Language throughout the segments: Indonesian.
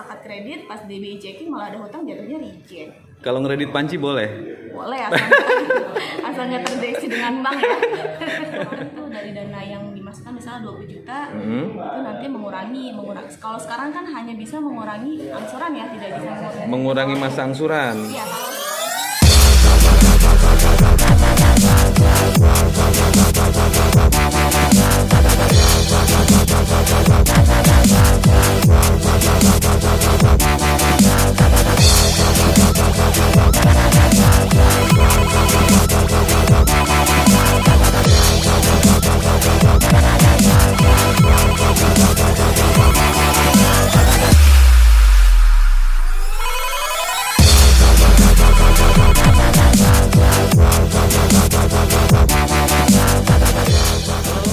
akad kredit, pas DBI checking malah ada hutang, jatuhnya reject. Kalau ngeredit panci boleh? Boleh asal nggak terdeteksi dengan bank ya. Itu dari dana yang dimasukkan misalnya 20 juta, itu nanti mengurangi. Kalau sekarang kan hanya bisa mengurangi angsuran ya, tidak bisa Mengurangi masa angsuran. Iya,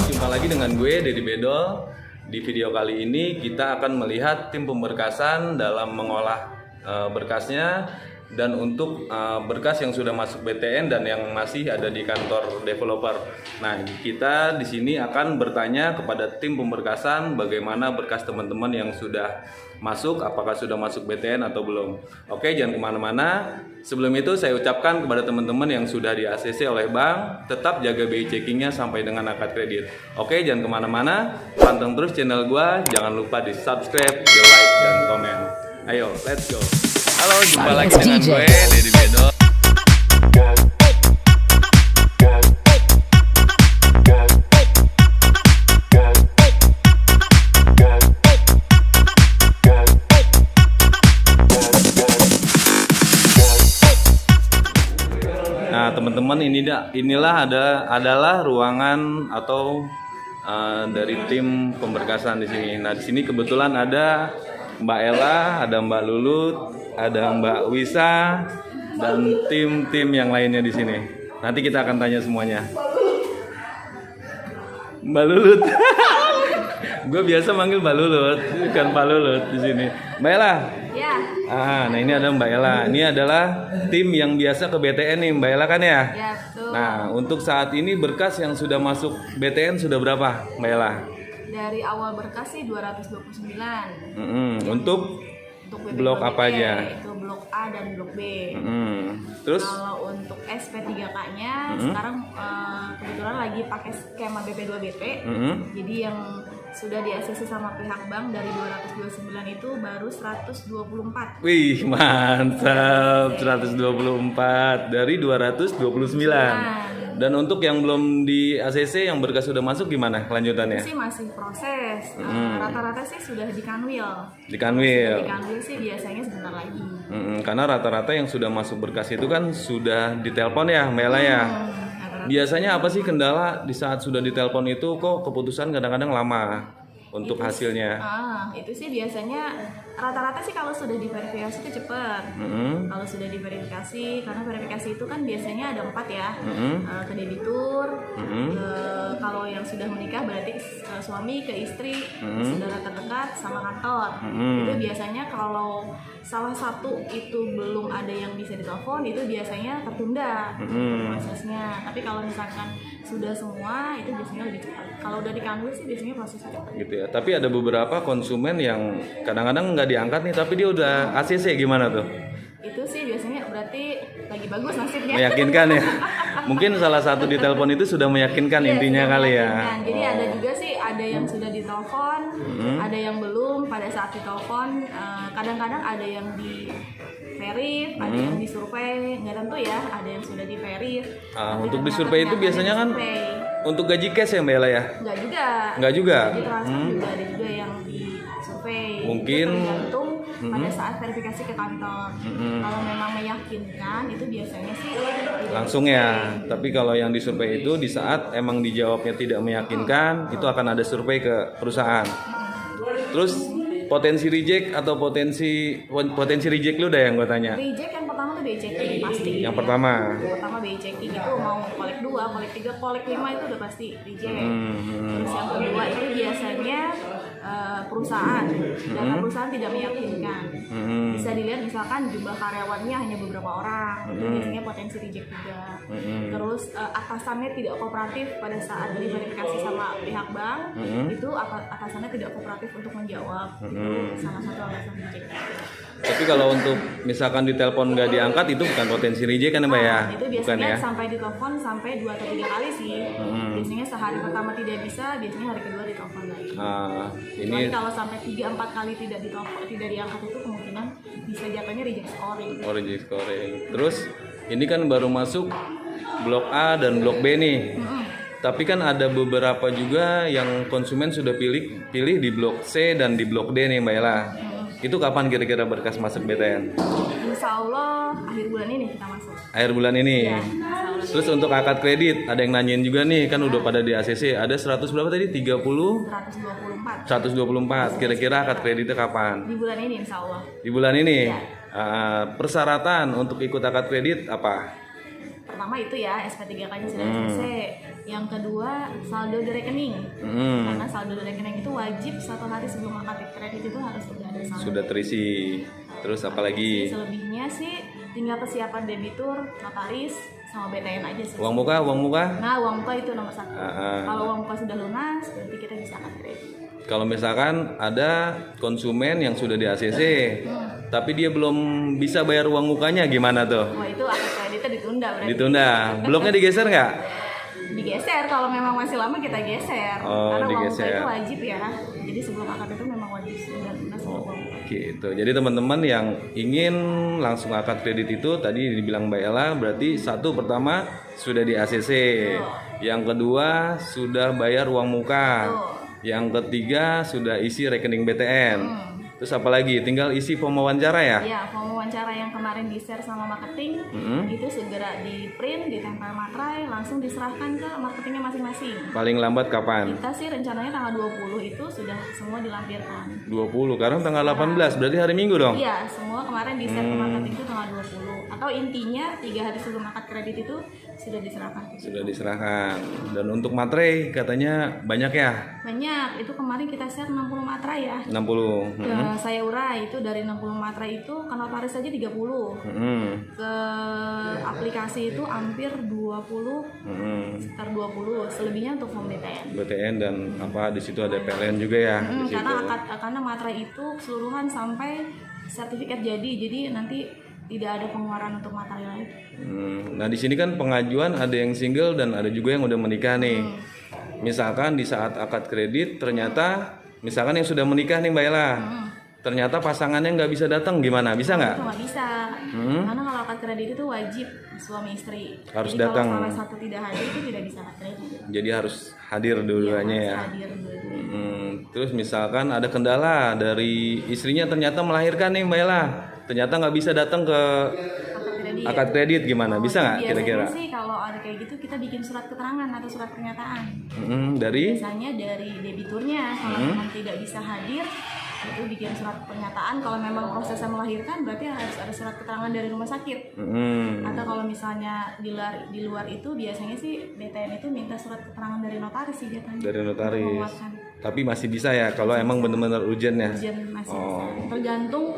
Jumpa lagi dengan gue Dedi Bedol. Di video kali ini kita akan melihat tim pemberkasan dalam mengolah berkasnya dan untuk berkas yang sudah masuk BTN dan yang masih ada di kantor developer. Nah, kita di sini akan bertanya kepada tim pemberkasan bagaimana berkas teman-teman yang sudah masuk, apakah sudah masuk BTN atau belum. Oke, jangan kemana-mana. Sebelum itu saya ucapkan kepada teman-teman yang sudah di ACC oleh bank, tetap jaga BI checkingnya sampai dengan akad kredit. Oke, jangan kemana-mana. Panteng terus channel gua. Jangan lupa di subscribe, di like, dan komen. Ayo, let's go. Halo, jumpa lagi dengan gue Dedi Bedol. Nah, teman-teman, inilah adalah ruangan atau dari tim pemberkasan di sini. Nah, di sini kebetulan ada Mbak Ella, ada Mbak Lulut, ada Mbak Wisa, dan tim-tim yang lainnya di sini. Nanti kita akan tanya semuanya. Mbak Lulut. Gue biasa manggil Mbak Lulut, bukan Pak Lulut di sini. Mbak Ella. ya. Nah ini ada Mbak Ella. Ini adalah tim yang biasa ke BTN nih, Mbak Ella kan ya? Ya, betul. Nah, untuk saat ini berkas yang sudah masuk BTN sudah berapa, Mbak Ella? Dari awal berkas sih 229. Untuk BB blok apa aja? Itu blok A dan blok B. Terus? Kalau untuk SP3K-nya sekarang kebetulan lagi pakai skema BP2BP. Jadi yang sudah di ACC sama pihak bank dari 229 itu baru 124. Wih, mantap. 124 dari 229. Dan untuk yang belum di ACC yang berkas sudah masuk gimana kelanjutannya? Itu sih masih proses. Rata-rata sih sudah di Kanwil. Di Kanwil. Di Kanwil sih biasanya sebentar lagi. Karena rata-rata yang sudah masuk berkas itu kan sudah ditelepon ya, Mbak Ella ya. Biasanya apa sih kendala di saat sudah ditelepon itu kok keputusan kadang-kadang lama untuk hasilnya? Itu sih biasanya rata-rata sih kalau sudah diverifikasi itu cepat. Kalau sudah diverifikasi, karena verifikasi itu kan biasanya ada 4 ya. Ke debitur, kalau yang sudah menikah berarti suami ke istri, saudara terdekat sama kantor. Itu biasanya kalau salah satu itu belum ada yang bisa ditelepon, itu biasanya tertunda prosesnya. Tapi kalau misalkan sudah semua, itu biasanya lebih cepat. Kalau udah di Kanwil sih biasanya prosesnya cepat. Gitu ya. Tapi ada beberapa konsumen yang kadang-kadang nggak diangkat nih, tapi dia udah ACC, gimana tuh? Itu sih biasanya berarti lagi bagus nasibnya. Meyakinkan ya. Mungkin salah satu di telepon itu sudah meyakinkan intinya kali ya. Jadi ada juga sih, ada yang sudah ditelepon, ada yang belum. Pada saat ditelepon, kadang-kadang ada yang di verif, ada yang disurvei, nggak tentu ya. Ada yang sudah di verif. Untuk disurvei itu biasanya kan untuk gaji cash ya Mbak Ella ya? Nggak juga. Gaji transfer juga ada juga yang disurvei. Mungkin tergantung pada saat verifikasi ke kantor. Kalau memang meyakinkan, itu biasanya sih langsung ya. Tapi kalau yang disurvei itu di saat emang dijawabnya tidak meyakinkan, itu akan ada survei ke perusahaan. Terus potensi reject atau potensi reject lu dah yang gue tanya. Reject yang pertama tuh BI checking pasti. Yang pertama BI checking itu mau kolek 2, kolek 3, kolek 5 itu udah pasti reject. Terus yang kedua itu biasanya perusahaan, data perusahaan tidak meyakinkan. Bisa dilihat misalkan jumlah karyawannya hanya beberapa orang, itu biasanya potensi reject juga. Terus atasannya tidak kooperatif pada saat diverifikasi sama pihak bank, itu atasannya tidak kooperatif untuk menjawab. Itu salah satu alasan reject. kalau untuk misalkan ditelepon nggak diangkat itu bukan potensi reject kan Mbak ya? Itu Bukan biasanya ya? sampai ditelepon sampai 2 atau 3 kali sih. Biasanya sehari pertama tidak bisa, biasanya hari kedua ditelepon lagi. Ini Tapi kalau sampai 3-4 kali tidak ditelepon, tidak diangkat itu kemungkinan bisa jatuhnya reject scoring. reject scoring. Terus ini kan baru masuk blok A dan blok B nih. Tapi kan ada beberapa juga yang konsumen sudah pilih di blok C dan di blok D nih Mbak Ella. Itu kapan kira-kira berkas masuk BTN? Insya Allah akhir bulan ini kita masuk. Akhir bulan ini. Ya, insya Allah. Terus untuk akad kredit, ada yang nanyain juga nih, kan udah pada di ACC, ada 100 berapa tadi? 30? 124 124. Kira-kira akad kreditnya kapan? di bulan ini insya Allah. Di bulan ini. Ya. Persyaratan untuk ikut akad kredit apa? Pertama itu ya SP3K-nya sudah selesai. Yang kedua saldo di rekening. Karena saldo di rekening itu wajib 1 hari sebelum akad kredit itu harus sudah ada saldo. Sudah terisi. Terus apa lagi? Selebihnya sih tinggal persiapan debitur, notaris, sama BTN aja sih. Uang muka? Nah, uang muka itu nomor 1. Kalau uang muka sudah lunas, berarti kita bisa akad kredit. Kalau misalkan ada konsumen yang sudah di ACC, tapi dia belum bisa bayar uang mukanya, gimana tuh? Wah, itu akad kreditnya ditunda berarti. Ditunda. Bloknya digeser nggak? Digeser, kalau memang masih lama kita geser. Oh, Karena uang muka digeser. itu wajib ya. Jadi sebelum akad itu memang wajib sudah lunas uang muka. Gitu. Jadi teman-teman yang ingin langsung akad kredit itu tadi dibilang Mbak Ella, berarti satu pertama sudah di ACC, yang kedua sudah bayar uang muka, yang ketiga sudah isi rekening BTN. Terus apa lagi? Tinggal isi form wawancara ya? Iya, form wawancara yang kemarin di-share sama marketing itu segera di-print, ditempel materai, langsung diserahkan ke marketingnya masing-masing. Paling lambat kapan? Kita sih rencananya tanggal 20 itu sudah semua dilampirkan. 20, karena tanggal 18, berarti hari Minggu dong? Iya, semua kemarin di-share ke marketing itu tanggal 20. Atau intinya 3 hari sebelum akad kredit itu sudah diserahkan. Sudah diserahkan. Dan untuk materai katanya banyak ya? Banyak, itu kemarin kita share 60 materai ya. 60. Saya urai itu dari 60 materai itu ke notaris saja 30. Ke aplikasi itu hampir 20, sekitar 20. Selebihnya untuk form BTN. BTN dan apa di situ ada PLN juga ya? Di situ. Karena materai itu keseluruhan sampai sertifikat jadi nanti tidak ada pengeluaran untuk materai lain. Nah di sini kan pengajuan ada yang single dan ada juga yang udah menikah nih. Misalkan di saat akad kredit ternyata misalkan yang sudah menikah nih Mbak Ella, ternyata pasangannya nggak bisa datang, gimana? Bisa nggak? Itu nggak bisa. Karena kalau akad kredit itu wajib suami istri. Harus Jadi datang. kalau salah satu tidak hadir itu tidak bisa akad kredit. Jadi harus hadir dua-duanya ya. Harus hadir dua-duanya. Terus misalkan ada kendala dari istrinya ternyata melahirkan nih Mbak Ella, ternyata nggak bisa datang ke akad kredit, gimana? Bisa nggak kira-kira? Biasanya sih kalau ada kayak gitu kita bikin surat keterangan atau surat pernyataan. Dari? Biasanya dari debiturnya. Kalau memang tidak bisa hadir, itu bikin surat pernyataan. Kalau memang prosesnya melahirkan, berarti harus ada surat keterangan dari rumah sakit. Atau kalau misalnya di luar itu biasanya sih BTN itu minta surat keterangan dari notaris sih jatuhnya. Dari notaris. Untuk menguatkan. Tapi masih bisa ya kalau emang benar-benar urgent ya. Urgent masih bisa. Tergantung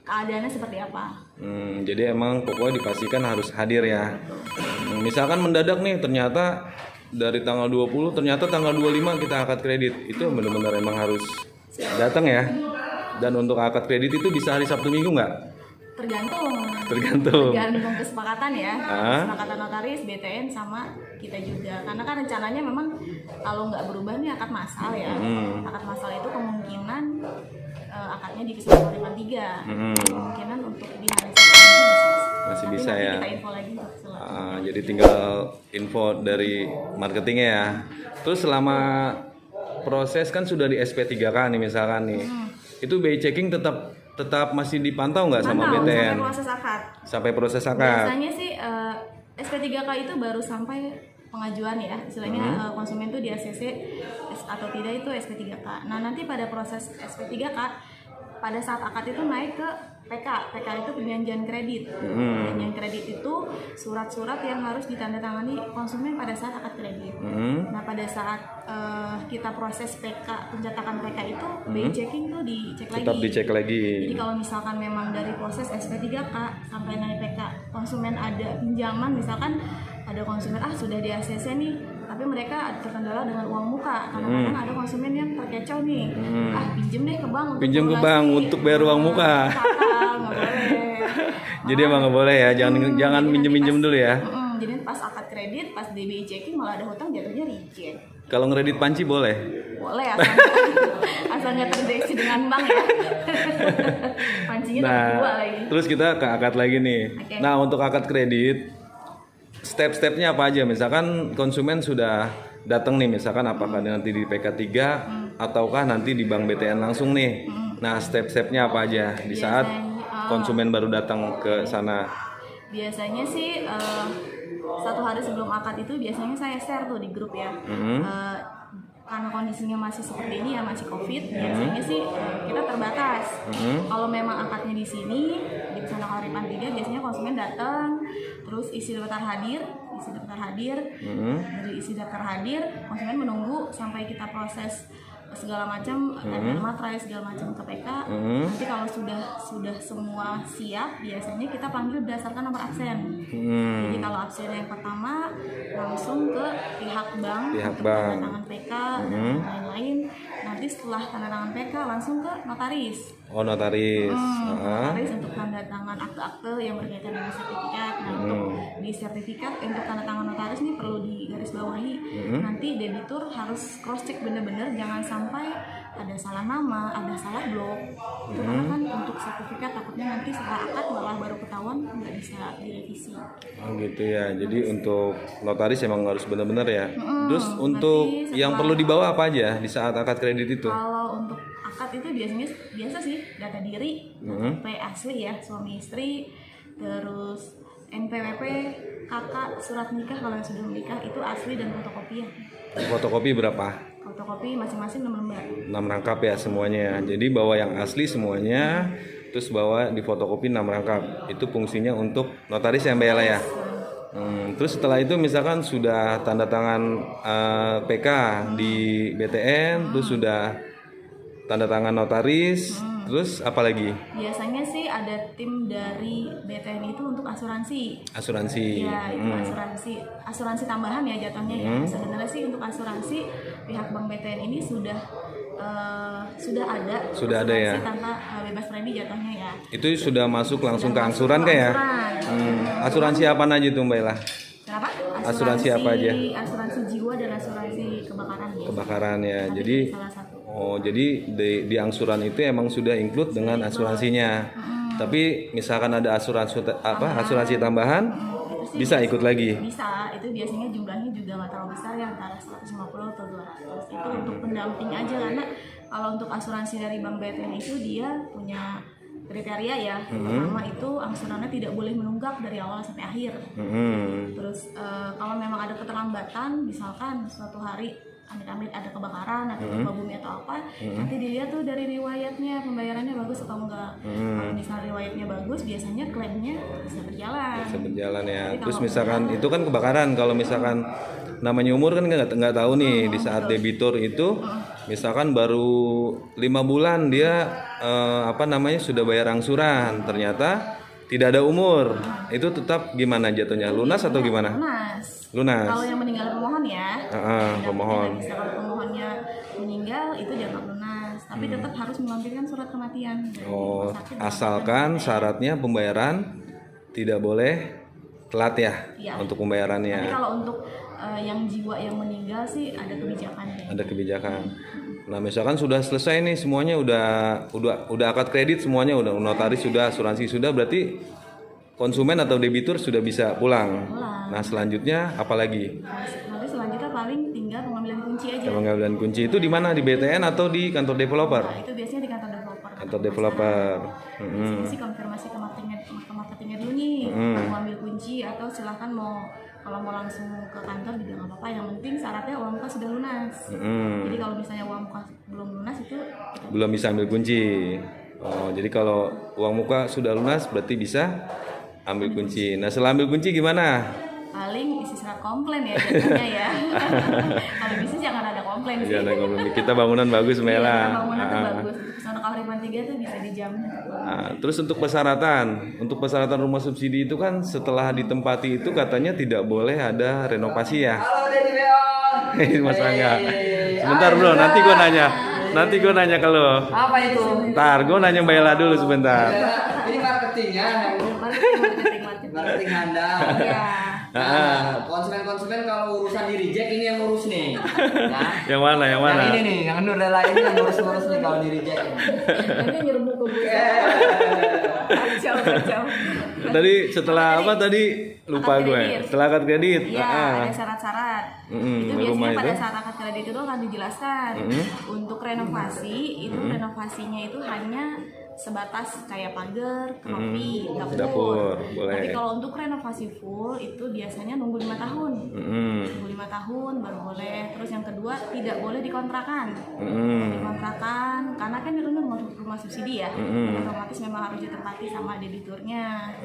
keadaannya seperti apa. Jadi emang pokoknya dipastikan harus hadir ya. Misalkan mendadak nih ternyata dari tanggal 20 ternyata tanggal 25 kita akad kredit, itu benar-benar emang harus datang ya. Dan untuk akad kredit itu bisa hari Sabtu Minggu nggak? Tergantung kesepakatan ya. Kesepakatan notaris, BTN sama kita juga. Karena kan rencananya memang kalau nggak berubah nih akad massal ya. Akad massal itu kemungkinan akadnya di Februari 3. Kemungkinan untuk di hari Sabtu masih bisa ya. Kita info lagi. Jadi tinggal info dari marketingnya ya. Terus selama proses kan sudah di SP3K nih misalkan nih. Itu BI checking tetap masih dipantau nggak sama BTN? Sampai proses akad. Biasanya sih SP3K itu baru sampai pengajuan ya, istilahnya konsumen itu di ACC atau tidak itu SP3K. Nah nanti pada proses SP3K pada saat akad itu naik ke PK itu perjanjian kredit. Perjanjian kredit itu surat-surat yang harus ditandatangani konsumen pada saat akad kredit. Nah pada saat kita proses PK, pencetakan PK itu BI checking tuh dicek lagi. Tetap dicek lagi. Jadi kalau misalkan memang dari proses SP3K sampai naik PK konsumen ada pinjaman, misalkan ada konsumen sudah di ACC nih tapi mereka terkendala dengan uang muka. Kadang-kadang ada konsumen yang terkecoh nih, pinjem deh ke bank untuk pinjem ke bank untuk bayar uang muka. Nggak boleh. Jadi emang nggak boleh ya, jangan minjem dulu ya. Jadi pas akad kredit, pas DBI checking malah ada hutang, jatuhnya reject. Kalau ngeredit panci boleh? Boleh, asal nggak terdeteksi dengan bank ya. Pancinya Nah, dua lagi. terus kita ke akad lagi nih. Oke. Nah, untuk akad kredit, step-stepnya apa aja? Misalkan konsumen sudah datang nih, misalkan apakah nanti di PK3 ataukah nanti di Bank BTN langsung nih. Nah, step-stepnya apa aja di saat konsumen baru datang ke sana? Biasanya sih 1 hari sebelum akad itu biasanya saya share tuh di grup ya. Karena kondisinya masih seperti ini ya, masih COVID, biasanya sih kita terbatas. Kalau memang akadnya di sini, di Pesona Kahuripan 3 biasanya konsumen datang, terus isi daftar hadir. Dari isi daftar hadir, konsumen menunggu sampai kita proses segala macam, materai segala macam ke PK. Nanti kalau sudah semua siap, biasanya kita panggil berdasarkan nomor absen. Jadi kalau absen yang pertama langsung ke pihak bank untuk tanda tangan PK dan lain-lain. Nanti setelah tanda tangan PK langsung ke notaris. Oh, notaris. Notaris untuk tanda tangan akte-akte yang berkaitan dengan sertifikat. Nah, untuk di sertifikat untuk tanda tangan notaris ini perlu digarisbawahi. Nanti debitur harus cross check benar-benar, jangan sampai ada salah nama, ada salah blok. Itu karena kan untuk sertifikat takutnya nanti setelah akad malah baru ketahuan nggak bisa direvisi. Oh gitu ya. Jadi untuk notaris emang harus benar-benar ya. Terus untuk yang perlu dibawa apa aja di saat akad kredit itu? Kalau untuk akad itu biasa sih data diri, KTP asli ya, suami istri, terus NPWP, kakak, surat nikah kalau yang sudah menikah itu asli dan fotokopi ya. Fotokopi berapa? Fotokopi masing-masing 6 lembar. 6 rangkap ya semuanya ya. Jadi bawa yang asli semuanya, terus bawa di fotokopi 6 rangkap. Itu fungsinya untuk notaris yang Mbak Ella ya. Terus setelah itu misalkan sudah tanda tangan PK di BTN, terus sudah tanda tangan notaris, terus apa lagi? Biasanya sih ada tim dari BTN itu untuk asuransi. Asuransi. Ya, itu asuransi tambahan ya jatuhnya ya. Sebenarnya sih untuk asuransi pihak Bank BTN ini sudah ada ya. tanpa bebas premi jatuhnya ya. Itu sudah masuk langsung ke angsuran kan ya? Asuransi apa aja tuh Mbak Ella? Kenapa? Asuransi apa aja? Asuransi jiwa dan asuransi kebakaran ya. Kebakaran ya. Tapi Jadi salah satu. jadi di angsuran itu emang sudah include dengan asuransinya. Tapi misalkan ada asuransi tambahan, bisa ikut lagi. Bisa, itu biasanya jumlahnya juga nggak terlalu besar ya, antara 150 atau 200. Itu untuk pendamping aja, karena kalau untuk asuransi dari Bank BTN itu dia punya kriteria ya. Pertama itu angsurannya tidak boleh menunggak dari awal sampai akhir. Terus kalau memang ada keterlambatan, misalkan suatu hari amit-amit ada kebakaran atau gempa bumi atau apa, nanti dilihat tuh dari riwayatnya pembayarannya bagus atau enggak. Kalau misalnya riwayatnya bagus, biasanya klaimnya bisa berjalan. Bisa berjalan ya. Terus misalkan itu kan kebakaran, kalau misalkan namanya umur kan nggak tahu nih di saat debitur itu, misalkan baru 5 bulan dia sudah bayar angsuran, ternyata tidak ada umur, itu tetap gimana jatuhnya? Lunas atau gimana? Lunas. Kalau yang meninggal pemohon ya. Pemohon. Misalkan pemohonnya meninggal itu dianggap lunas, tapi tetap harus melampirkan surat kematian. Oh, asalkan syaratnya pembayaran tidak boleh telat ya, untuk pembayarannya. Tapi kalau untuk yang jiwa yang meninggal sih ada kebijakannya. Ada kebijakan. Nah, misalkan sudah selesai nih semuanya, udah akad kredit semuanya, udah notaris sudah, asuransi sudah, berarti konsumen atau debitur sudah bisa pulang. Nah, selanjutnya apa lagi? Nanti selanjutnya paling tinggal pengambilan kunci aja. Pengambilan kunci itu di mana? Di BTN atau di kantor developer? Nah, itu biasanya di kantor developer. Kantor developer. Sih konfirmasi ke marketingnya dulu nih, mau ambil kunci atau silahkan kalau mau langsung ke kantor juga nggak apa-apa. Yang penting syaratnya uang muka sudah lunas. Jadi kalau misalnya uang muka belum lunas itu belum bisa ambil kunci. Oh, jadi kalau uang muka sudah lunas berarti bisa ambil kunci. Nah, setelah ambil kunci gimana? Paling isi surat komplain ya jadinya ya. Kalau bisa jangan ada komplain sih. Jangan ada komplain. Kita bangunan bagus, Mela. Bangunan tuh bagus. Pesona Kahuripan 3 tuh bisa dijamin. Terus untuk persyaratan rumah subsidi itu kan setelah ditempati itu katanya tidak boleh ada renovasi ya. Mas Angga. Sebentar bro, nanti gue nanya ke lo. Apa itu? Ntar gue nanya Mbak Ella dulu sebentar. Ini marketingnya. Marketing handal. Iya. Nah, konsumen kalau urusan di reject ini yang ngurus nih. Nah, Yang mana? yang ini nih, yang Nurlela ini yang ngurus nih kalau di reject. Ini nyerbu ke gue. Kacau. Tadi setelah apa tadi? Lupa Akad gue. kredit. Setelah akad kredit. Iya, ada syarat-syarat. Itu rumah biasanya pada itu. saat akad kredit itu akan dijelaskan. Untuk renovasi, itu renovasinya itu hanya sebatas kayak pagar, kropi, Dapur, boleh. Tapi kalau untuk renovasi full itu biasanya nunggu 5 tahun. Nunggu 5 tahun baru boleh. Terus yang kedua tidak boleh dikontrakan. Dikontrakan karena kan itu rumah subsidi ya. Otomatis memang harus ditempati sama debiturnya.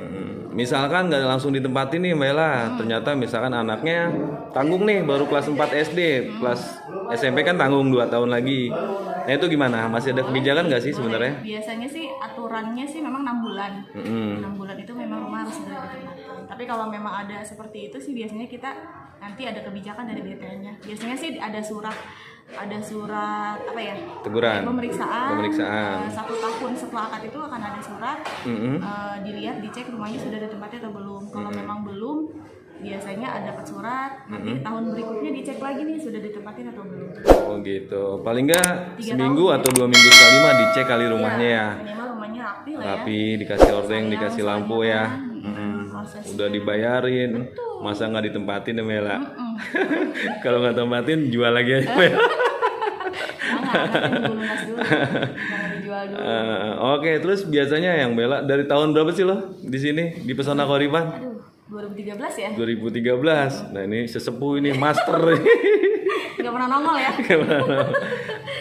Misalkan nggak langsung ditempatin nih Mbak Ella, ternyata misalkan anaknya tanggung nih baru kelas 4 SD, kelas SMP kan tanggung 2 tahun lagi. Nah itu gimana? Masih ada kebijakan nggak sih sebenarnya? Biasanya sih aturannya sih memang 6 bulan. 6 bulan itu memang rumah harus sudah ditempatkan. Tapi kalau memang ada seperti itu sih biasanya kita nanti ada kebijakan dari BTN-nya. Biasanya sih ada surat apa ya? Teguran. Pemeriksaan. 1 tahun setelah akad itu akan ada surat. Dilihat, dicek rumahnya sudah ditempati atau belum. Kalau memang belum, biasanya ada dapat surat. Nanti tahun berikutnya dicek lagi nih sudah ditempatin atau belum. Oh gitu. Paling nggak 3 seminggu tahun, atau 2 minggu sekali mah dicek kali rumahnya ya. Minimal rumahnya rapi lah ya. Rapi, dikasih ordeng, Sayang, dikasih lampu ya. proses. Udah dibayarin. Masa nggak ditempatin ya Mela? Kalau nggak tempatin jual lagi aja Mela. Jangan lunas dulu. Jangan dijual dulu. Oke, terus biasanya yang Bella dari tahun berapa sih lo di sini di Pesona Koripan? Aduh, 2013 ya? 2013. Nah ini sesepuh ini master. Gak pernah nongol ya?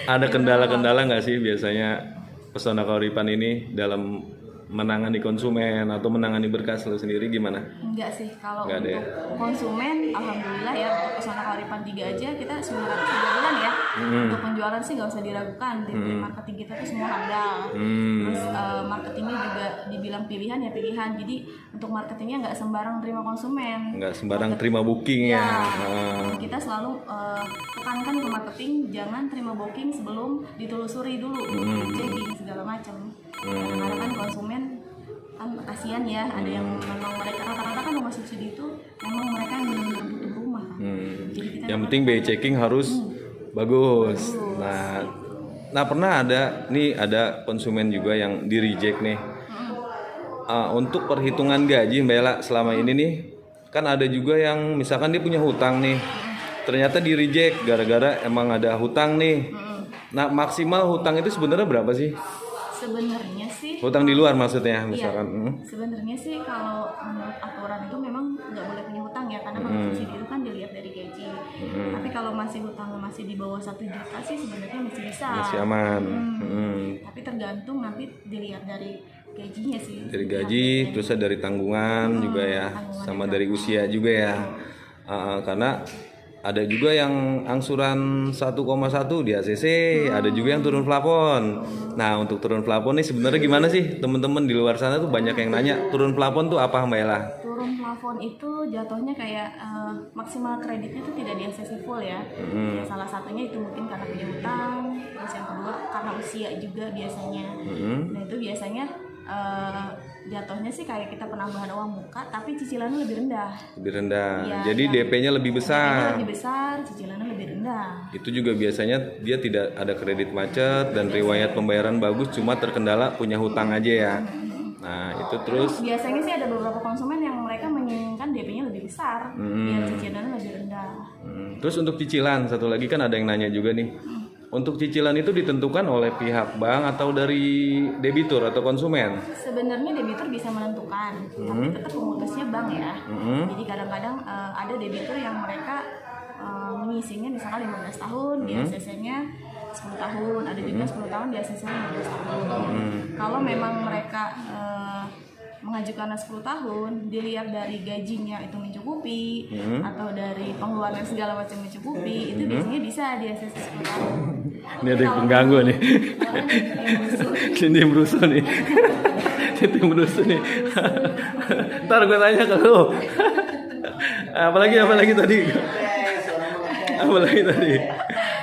Ada kendala-kendala nggak sih biasanya Pesona Koripan ini dalam menangani konsumen atau menangani berkas lo sendiri gimana? Enggak sih, kalau Nggak ada untuk ya? konsumen alhamdulillah ya, untuk Pesona Koripan 3 aja kita 903 bulan ya. Untuk penjualan sih nggak usah diragukan, di marketing kita tuh semua handal. Terus marketingnya juga dibilang pilihan ya pilihan. Jadi untuk marketingnya nggak sembarang terima konsumen. Nggak sembarang terima booking ya. Kita selalu tekankan ke marketing jangan terima booking sebelum ditelusuri dulu, checking segala macam. Karena kan konsumen kan kasihan ya, ada yang memang mereka rata-rata kan rumah subsidi itu memang mereka yang benar-benar butuh rumah kan. Jadi kita Yang penting BI checking harus bagus. Nah pernah ada konsumen juga yang di reject nih. Untuk perhitungan gaji Mbak Ella selama ini nih kan ada juga yang misalkan dia punya hutang nih, ternyata di reject gara-gara emang ada hutang nih. Nah maksimal hutang itu sebenarnya berapa sih? sebenarnya sih Hutang di luar maksudnya misalkan. sebenarnya sih kalau menurut aturan itu memang nggak boleh punya hutang ya, karena kalau subsidi itu kan dilihat dari gaji. Tapi kalau masih hutangnya masih di bawah 1 juta sih sebenarnya masih bisa. Masih aman. Tapi tergantung nanti dilihat dari gajinya sih. Dari gaji, terus dari tanggungan juga ya, sama dari usia juga ya. Karena ada juga yang angsuran 1,1 di ACC, ada juga yang turun plafon. Nah untuk turun plafon nih sebenarnya gimana sih teman-teman di luar sana tuh banyak yang nanya turun plafon tuh apa Mbak Ella? Turun plafon itu jatuhnya kayak maksimal kreditnya itu tidak di ACC full ya. Ya, salah satunya itu mungkin karena punya hutang, terus yang kedua karena usia juga biasanya. Nah itu biasanya jatuhnya sih kayak kita penambahan uang muka tapi cicilannya lebih rendah. Lebih rendah. Iya, Jadi DP-nya lebih DP-nya besar. lebih besar, cicilannya lebih rendah. Itu juga biasanya dia tidak ada kredit macet dan riwayat pembayaran bagus, cuma terkendala punya hutang aja ya. Nah itu terus Biasanya sih ada beberapa konsumen yang mereka menginginkan DP-nya lebih besar, biar cicilannya lebih rendah. Terus untuk cicilan satu lagi kan ada yang nanya juga nih. Untuk cicilan itu ditentukan oleh pihak bank atau dari debitur atau konsumen? Sebenarnya debitur bisa menentukan, tapi tetap pemutusnya bank ya. Jadi kadang-kadang ada debitur yang mereka mengisinya misalnya 15 tahun, di ACC-nya 10 tahun, ada juga 10 tahun di ACC-nya 15 tahun. Kalau memang mereka mengajukan 10 tahun, dilihat dari gajinya itu mencukupi atau dari pengeluaran segala macam mencukupi, itu biasanya bisa di ACC 10 tahun. Ini ada yang pengganggu nih. Ini berusuh nih. Ini berusuh nih. Ntar gue tanya ke lu. Apalagi tadi. Apalagi tadi.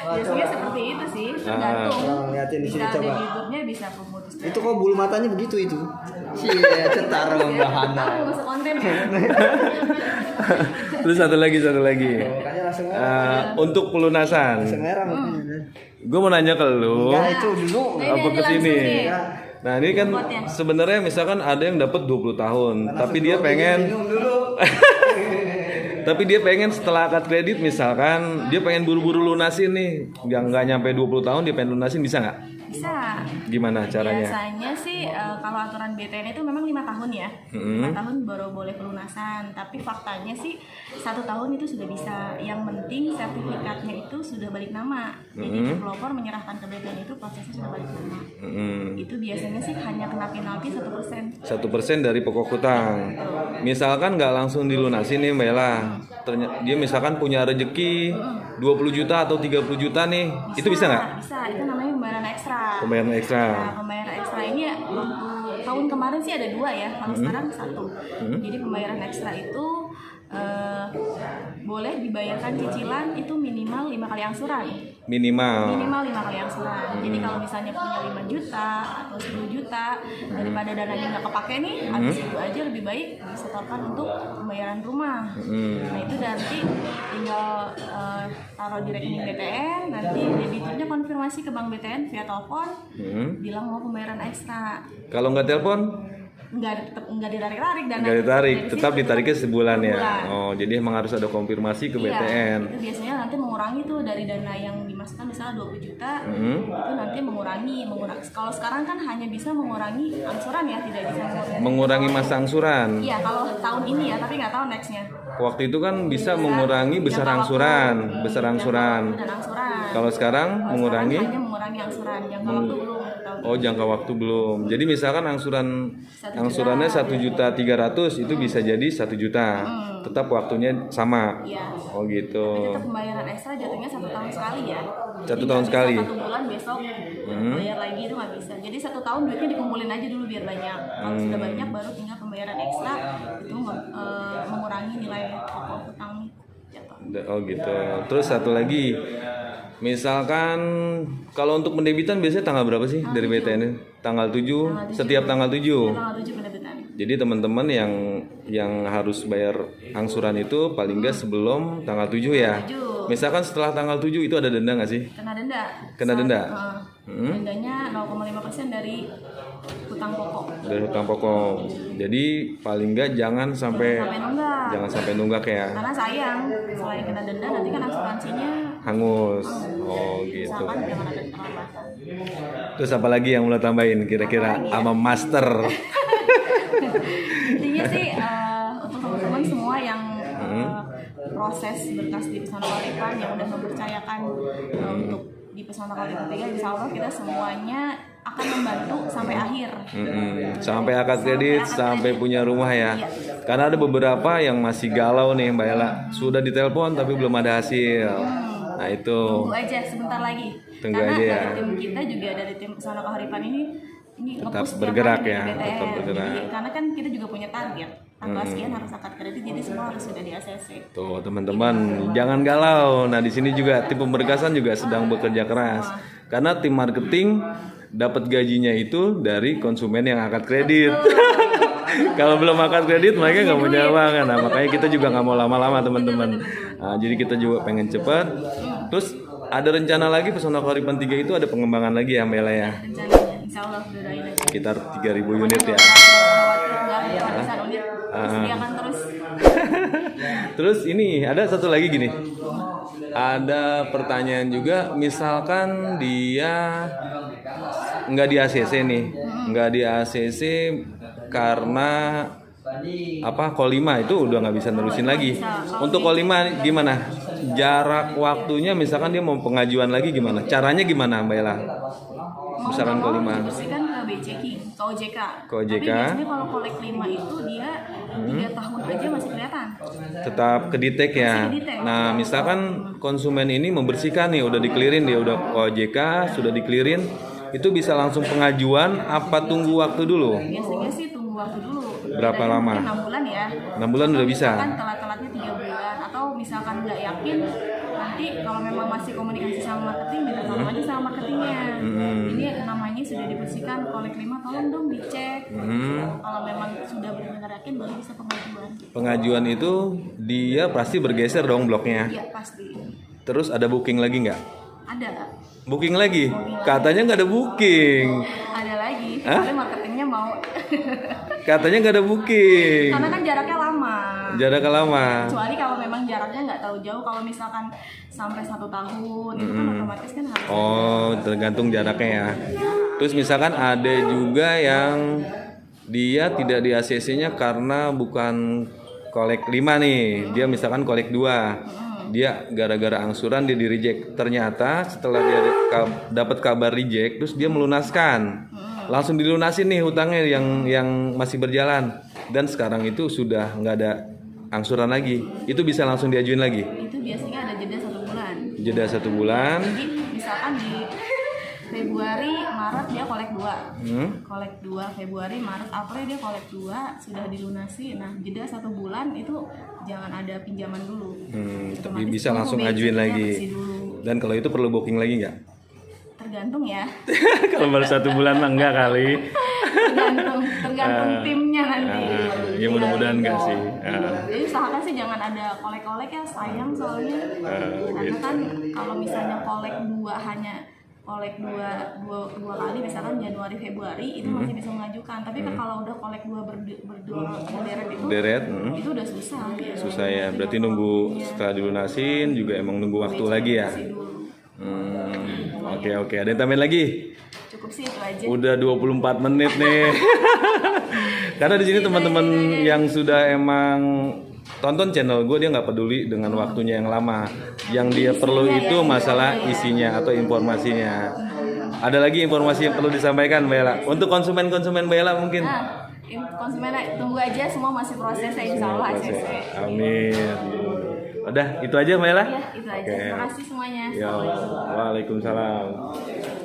Biasanya seperti itu sih, tergantung. Lihatin di sini Bisa coba. debiturnya, bisa pemutus. Itu kok bulu matanya begitu itu. Iya, cetar membahana. Aku masuk konten ya. Terus satu lagi. Makanya langsung Untuk pelunasan. merah. Gue mau nanya ke lu. Enggak, itu dulu. Apa ke sini? langsung Nah, ini kan sebenarnya misalkan ada yang dapat 20 tahun, tapi dia pengen Minum dulu. tapi dia pengen setelah akad kredit misalkan dia pengen buru-buru lunasin nih. Nggak nyampe 20 tahun dia pengen lunasin, bisa nggak? Bisa. Gimana caranya? Biasanya sih kalau aturan BTN itu memang 5 tahun ya. 5 tahun baru boleh pelunasan. Tapi faktanya sih 1 tahun itu sudah bisa. Yang penting sertifikatnya itu sudah balik nama. Jadi developer menyerahkan ke BTN itu prosesnya sudah balik nama. Itu biasanya sih hanya kena penalti 1%. 1% dari pokok hutang. Misalkan nggak langsung dilunasin nih Mbak Ella. Dia misalkan punya rezeki 20 juta atau 30 juta nih. Itu bisa nggak? Bisa, itu namanya pembayaran ekstra. Pembayaran ekstra. Nah, pembayaran ekstra ini ya, waktu tahun kemarin sih ada 2 ya, kalau sekarang 1. Jadi pembayaran ekstra itu boleh dibayarkan cicilan itu minimal 5 kali angsuran. Minimal. Minimal 5 kali angsuran. Jadi kalau misalnya punya 5 juta atau 10 juta daripada dananya nggak kepake nih, habis itu aja lebih baik disetorkan untuk pembayaran rumah. Nah itu nanti tinggal taruh di rekening BTN, nanti debiturnya konfirmasi ke bank BTN via telepon, bilang mau pembayaran ekstra. Kalau nggak telepon? Tetap nggak ditarik-tarik dana. Nggak ditarik, dari tetap situ, ditariknya sebulan ya. sebulan. Oh, jadi emang harus ada konfirmasi ke Iya, BTN. itu biasanya nanti mengurangi tuh dari dana yang dimasukkan misalnya 20 juta, itu nanti mengurangi. Kalau sekarang kan hanya bisa mengurangi angsuran ya, tidak bisa Mengurangi masa angsuran. Iya, kalau tahun ini ya, tapi nggak tahu nextnya. Waktu itu kan bisa mengurangi besar angsuran, besar angsuran. Dan angsuran. Kalau sekarang mengurangi? Hanya mengurangi angsuran, jangka waktu belum. Oh, jangka waktu belum. Jadi misalkan angsurannya 1.300.000 itu bisa jadi 1 juta. Tetap waktunya sama. Iya. Oh Tapi gitu. tetap pembayaran ekstra jatuhnya 1 tahun sekali ya. 1 Jadi tahun nggak sekali. bisa 1 bulan besok bayar lagi, itu nggak bisa. Jadi 1 tahun duitnya dikumpulin aja dulu biar banyak. Kalau sudah banyak baru tinggal pembayaran ekstra itu mengurangi nilai pokok hutang jatuh. Oh gitu. Terus satu lagi. Misalkan kalau untuk pendebitan biasanya tanggal berapa sih dari BTN? Tanggal 7, setiap tanggal 7. Tanggal 7 penerbitan. Jadi teman-teman yang harus bayar angsuran itu paling nggak sebelum tanggal 7 ya. 7. Misalkan setelah tanggal 7 itu ada denda nggak sih? Kena denda. Kena denda? Dendanya 0,5% dari hutang pokok. Dari hutang pokok. Jadi paling nggak jangan sampai nunggak ya. Karena sayang, selain kena denda nanti kan asuransinya Hangus. Oh gitu. misalkan jangan ada keterlambatan. Terus apa lagi yang mau tambahin kira-kira sama master? Intinya sih untuk teman-teman semua yang proses berkas di Pesona Kaulipan yang udah mempercayakan untuk di Pesona Kaulipan 3, insya Allah kita semuanya akan membantu sampai akhir. Sampai akad kredit, sampai punya rumah ya. Karena ada beberapa yang masih galau nih Mbak Ella. Sudah ditelepon tapi belum ada hasil. Nah itu. Tunggu aja sebentar lagi. Tunggu Karena aja ya. dari tim kita juga dari tim Pesona Kaulipan ini Tetap nge-push tiap bergerak hari ya, dari BTN. tetap bergerak. Jadi, karena kan kita juga punya target. Tanggal sekian harus akad kredit, jadi semua harus sudah di ACC. Tuh teman-teman, jangan galau. Nah di sini juga tim pemberkasan juga sedang bekerja keras. Karena tim marketing dapat gajinya itu dari konsumen yang akad kredit. Kalau belum akad kredit mereka nggak mau nyawa. Nah makanya kita juga nggak mau lama-lama teman-teman. Nah, jadi kita juga pengen cepat. Terus ada rencana lagi Pesona Kaulipan 3 itu ada pengembangan lagi ya Mbak Ella ya. Rencananya, insya Allah doain aja. Sekitar 3.000 unit ya. Sediakan terus. Terus ini ada satu lagi gini. Ada pertanyaan juga, misalkan dia nggak di ACC nih, nggak di ACC karena Call 5 itu udah nggak bisa nerusin lagi. Untuk Call 5 gimana? Jarak waktunya misalkan dia mau pengajuan lagi gimana? Caranya gimana Mbak Ella? Misalkan Call 5. Dibersihkan ke BCK, ke OJK. Ke OJK. Tapi biasanya kalau kolek 5 itu dia 3 tahun aja masih kelihatan. Tetap kedetek ya. Nah, misalkan konsumen ini membersihkan nih, udah dikelirin dia udah OJK, sudah dikelirin, itu bisa langsung pengajuan apa tunggu waktu dulu? Biasanya sih tunggu waktu dulu. Berapa lama? 6 bulan ya. 6 bulan udah bisa. Kan telat-telatnya 3 bulan atau atau misalkan nggak yakin, nanti kalau memang masih komunikasi sama marketing, minta tolong aja sama marketingnya. Ini namanya sudah dibersihkan kolek 5, tolong dong dicek. Kalau memang sudah benar-benar yakin baru bisa pengajuan. Pengajuan itu dia pasti bergeser dong bloknya. Iya pasti. Terus ada booking lagi nggak? Ada. Booking lagi? Katanya nggak ada booking. Ada lagi. Hah? Tapi marketingnya mau. Katanya nggak ada booking. Karena kan jaraknya lama. Jaraknya lama. Kecuali kalau memang jaraknya nggak tahu jauh, kalau misalkan sampai 1 tahun itu kan otomatis kan harus. Oh, tergantung jaraknya ya. Terus misalkan ada juga yang dia tidak di ACC-nya karena bukan kolek 5 nih, dia misalkan kolek 2. Dia gara-gara angsuran dia di reject. Ternyata setelah dia dapat kabar reject, terus dia melunaskan. Langsung dilunasin nih hutangnya yang masih berjalan. Dan sekarang itu sudah nggak ada angsuran lagi. Itu bisa langsung diajuin lagi. Itu biasanya ada jeda 1 bulan. Jeda 1 bulan. Jadi misalkan di Februari, Maret dia kolek 2. Kolek 2 Februari, Maret, April dia kolek 2 sudah dilunasi. Nah, jeda 1 bulan itu jangan ada pinjaman dulu. Tapi bisa langsung ajuin lagi. Dan kalau itu perlu booking lagi nggak? Tergantung ya. Kalau baru 1 bulan mah enggak kali. Tergantung timnya nanti. Ya mudah-mudahan enggak sih. Jadi usahakan sih jangan ada kolek-kolek ya, sayang soalnya. Karena kan kalau misalnya kolek 2 hanya kolek dua kali misalkan Januari Februari itu masih bisa mengajukan, tapi kalau udah kolek 2 berderet itu udah susah ya. Susah ya, berarti nunggu setelah dilunasin juga emang nunggu waktu lagi ya. Oke, ada yang tambahin lagi? Cukup sih itu aja. Udah 24 menit nih. Karena di sini teman-teman yang sudah emang tonton channel gue, dia nggak peduli dengan waktunya yang lama. Yang dia perlu itu masalah isinya atau informasinya. Ada lagi informasi yang perlu disampaikan Mbak Ella? Untuk konsumen-konsumen Mbak Ella mungkin? Konsumen tunggu aja, semua masih proses, insya Allah. Amin. Udah, itu aja Mbak Ella? Iya, itu aja. Terima kasih semuanya. Ya, waalaikumsalam.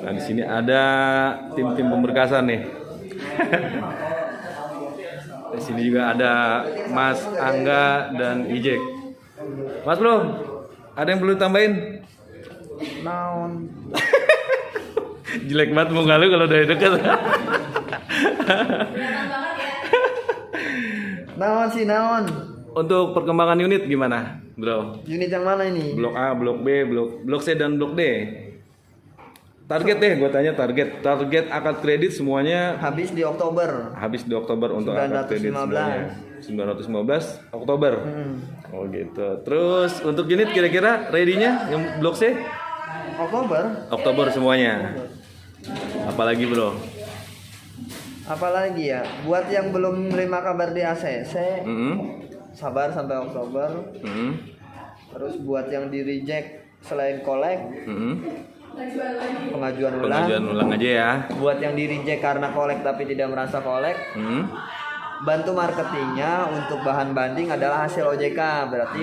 Nah, di sini ada tim-tim pemberkasan nih. Di sini juga ada Mas Angga dan Ijek. Mas Bro, ada yang perlu tambahin? Naon. Jelek banget muka lu kalau dari dekat. Naon. Untuk perkembangan unit gimana, Bro? Unit yang mana ini? Blok A, Blok B, Blok C dan Blok D. Target deh, gue tanya target akad kredit semuanya Habis di Oktober. Untuk akad kredit semuanya 915 Oktober. Oh gitu. Terus untuk unit kira-kira ready-nya yang Blok C? Oktober semuanya. Apalagi Bro? Apalagi ya, buat yang belum menerima kabar di ACC, sabar sampai Oktober. Terus buat yang di reject selain kolek, pengajuan ulang aja ya. Buat yang di reject karena kolek tapi tidak merasa kolek, bantu marketingnya untuk bahan banding adalah hasil OJK, berarti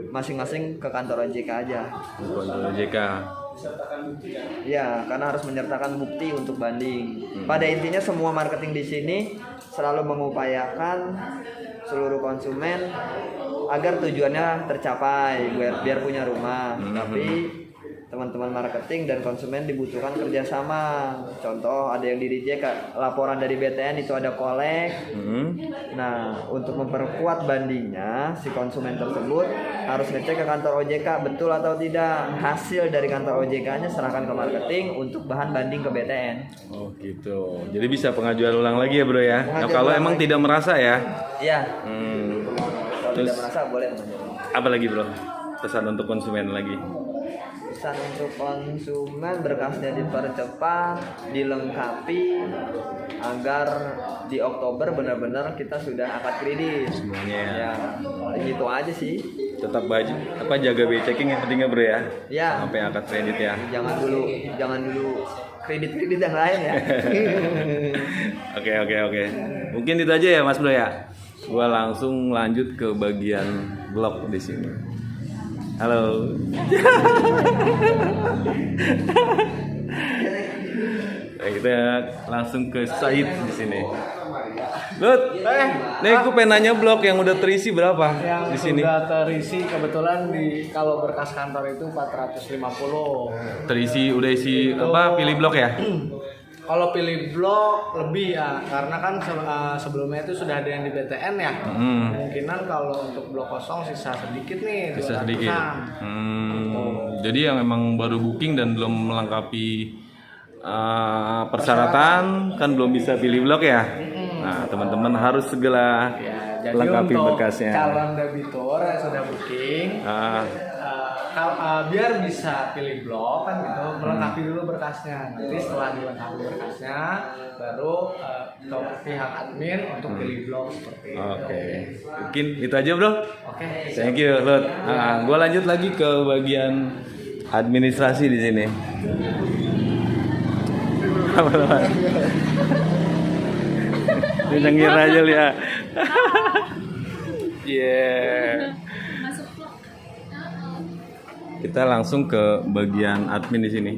masing-masing ke kantor OJK aja. Kantor OJK. Ya, karena harus menyertakan bukti untuk banding. Pada intinya semua marketing di sini selalu mengupayakan seluruh konsumen agar tujuannya tercapai, biar punya rumah. Tapi teman-teman marketing dan konsumen dibutuhkan kerjasama. Contoh ada yang di reject laporan dari BTN itu ada kolek. Nah, untuk memperkuat bandingnya, si konsumen tersebut harus ngecek ke kantor OJK betul atau tidak. Hasil dari kantor OJK-nya serahkan ke marketing untuk bahan banding ke BTN. Oh gitu. Jadi bisa pengajuan ulang lagi ya Bro ya. Nah, kalau emang tidak merasa ya. Iya. Kalau Terus, tidak merasa boleh mengajukan. apa lagi Bro? Pesan untuk konsumen lagi. Pesan untuk konsumen, berkasnya dipercepat, dilengkapi agar di Oktober benar-benar kita sudah akad kredit semuanya. Ya, gitu aja sih. Tetap jaga BI checking yang pentingnya Bro ya. Ya. Sampai akad kredit ya. Jangan dulu kredit yang lain ya. Oke. Mungkin itu aja ya Mas Bro ya. Gua langsung lanjut ke bagian blog di sini. Halo. Kita langsung ke Said di sini. Lut, nih aku pengen nanya blok yang udah terisi berapa Yang di sini? sudah terisi kebetulan kalau berkas kantor itu 450. Terisi udah isi apa? Pilih blok ya? Kalau pilih blok lebih ya, karena kan sebelumnya itu sudah ada yang di BTN ya. Kemungkinan kalau untuk blok kosong sisa sedikit nih, Bisa sedikit. 200-an. Jadi yang memang baru booking dan belum melengkapi persyaratan kan belum bisa pilih blok ya. Nah teman-teman harus segera Ya, jadi lengkapi untuk berkasnya. calon debitur yang sudah booking, biar bisa pilih blok kan gitu, melengkapi dulu berkasnya. Nanti setelah dilengkapi berkasnya, baru ke pihak admin untuk pilih blok seperti itu. Oke, mungkin itu aja bro. Oke. Thank you, Lut. Gue lanjut lagi ke bagian administrasi di sini. Apa-apa? Ini nyengir aja lihat. Yeah. Kita langsung ke bagian admin di sini.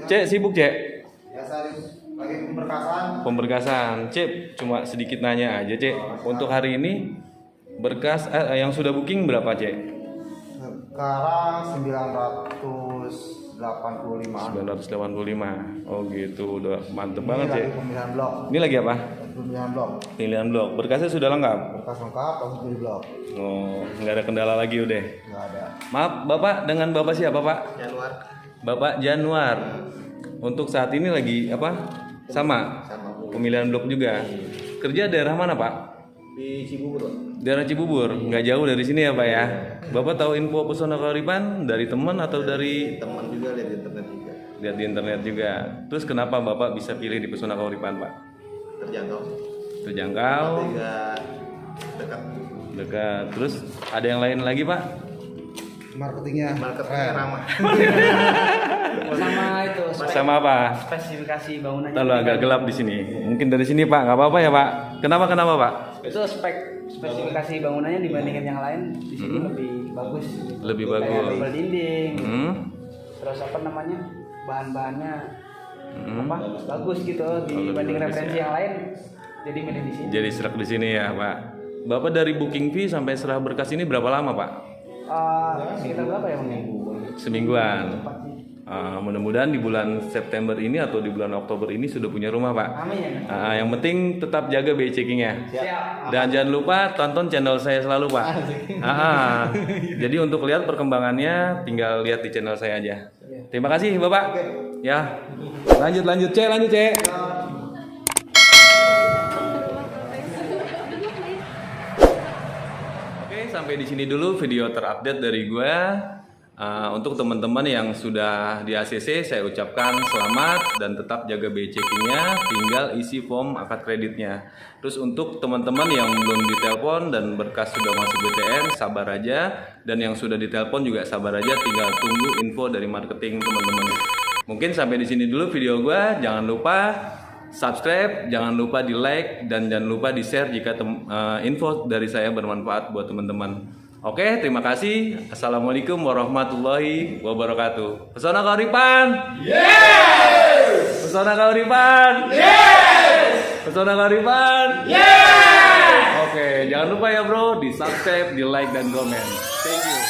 Cek sibuk cek? Lagi pemberkasan. Pemberkasan. Cek cuma sedikit nanya aja cek. Untuk hari ini berkas yang sudah booking berapa cek? Sekarang 985. 985. Oh gitu, udah mantep Ini banget lagi cek. pemilihan blok. Ini lagi apa? Pemilihan blok. Pilihan blok. Berkasnya sudah lengkap. Berkas lengkap, langsung pilih blok. Oh, nggak ada kendala lagi udah. Nggak ada. Maaf, Bapak dengan Bapak siapa Pak? Januar. Bapak Januar. Untuk saat ini lagi apa? Sama. Pemilihan blok juga. Kerja daerah mana Pak? Di Cibubur. Daerah Cibubur. Nggak jauh dari sini ya Pak ya. Bapak tahu info Pesona Kauripan dari teman atau dari Teman juga lihat di internet juga. lihat di internet juga. Terus kenapa Bapak bisa pilih di Pesona Kauripan Pak? Terjangkau. Terjangkau, Juga dekat. dekat. Terus ada yang lain lagi Pak? Marketingnya. Marketnya ramah. Sama itu Sama apa? spesifikasi bangunannya. Terlalu agak gelap di sini. Mungkin dari sini Pak, nggak apa-apa ya Pak? Kenapa Pak? Itu spesifikasi bangunannya dibandingkan yang lain di sini lebih bagus. Lebih Kayak bagus. double dinding. Hmm? Terus apa namanya? Bahan-bahannya Hmm. apa? Bagus gitu dibanding bagus referensi ya. yang lain. Jadi milih di sini. Jadi serak di sini ya Pak. Bapak dari booking fee sampai serah berkas ini berapa lama Pak? Sekitar berapa ya Bang? Semingguan. Mudah-mudahan di bulan September ini atau di bulan Oktober ini sudah punya rumah Pak. Amin. Yang penting tetap jaga BI checkingnya. Siap. Dan jangan lupa tonton channel saya selalu Pak. Jadi untuk lihat perkembangannya tinggal lihat di channel saya aja. Terima kasih Bapak. Ya. Lanjut Cek. Oke, sampai di sini dulu video terupdate dari gue. Untuk teman-teman yang sudah di ACC, saya ucapkan selamat dan tetap jaga BI checkingnya. Tinggal isi form akad kreditnya. Terus untuk teman-teman yang belum ditelepon dan berkas sudah masuk BTN, sabar aja. Dan yang sudah ditelepon juga sabar aja. Tinggal tunggu info dari marketing teman-teman. Mungkin sampai di sini dulu video gue. Jangan lupa subscribe, jangan lupa di like, dan jangan lupa di share jika info dari saya bermanfaat buat teman-teman. Oke, terima kasih. Assalamualaikum warahmatullahi wabarakatuh. Pesona Kauripan. Yes. Pesona Kauripan. Yes. Pesona Kauripan. Yes. Oke, jangan lupa ya bro, di subscribe, di like dan komen. Thank you.